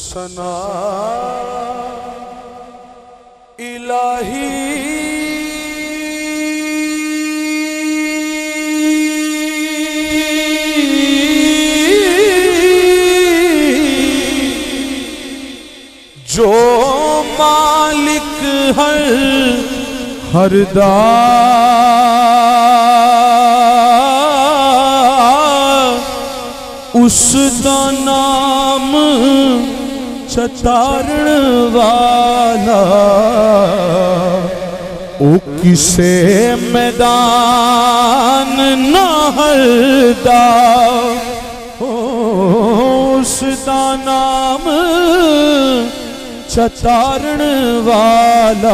सना इलाही जो मालिक हरदा उसदा नाम चतारण वाला ओ किसे मैदान ना हरदा उसदा नाम चतारण वाला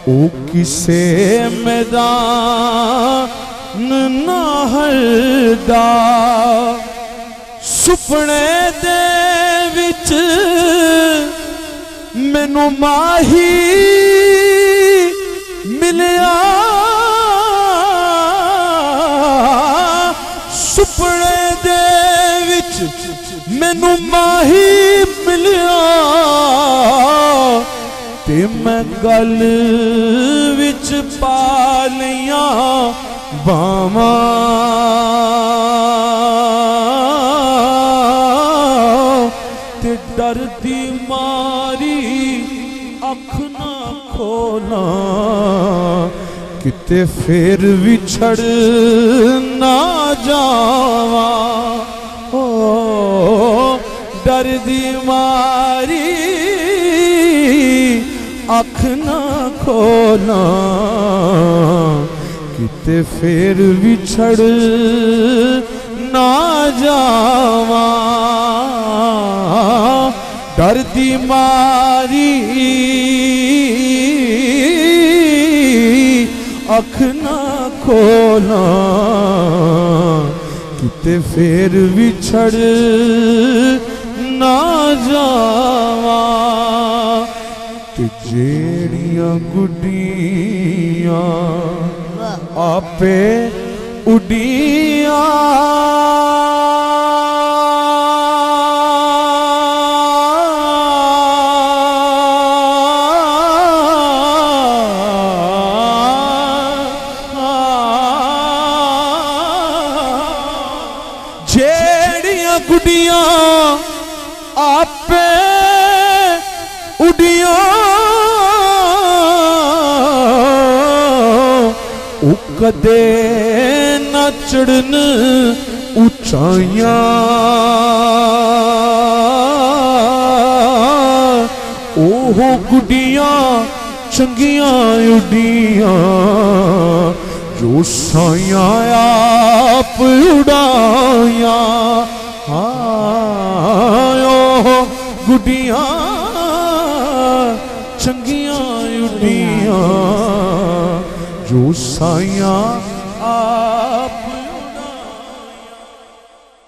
ओ किसे मैदान ना हरदा सुपने दे विच मैनू माही मिलिया सुपने दे विच मैनू माही मिलिया ते मैं गल विच पा लिया बावां ते डर दी मारी अख ना खोला किते फिर विछड़ ना जावा ओ डर दी मारी अख ना खोला किते फिर विछड़ ना जावा डर दी मारी अख ना खोला किते फिर विछड़ ना जावा ते जेड़ियां गुड्डियां आपे उड़िया जेड़ियां गुड्डियां आपे उड़िया ओ कदे न चढ़न ऊंचाइयां ओह गुड्डियां चंगियां उड़ियां जो साइयां आप उड़ाया ओह गुड्डियां चंगियां उड़ियां जो साइयां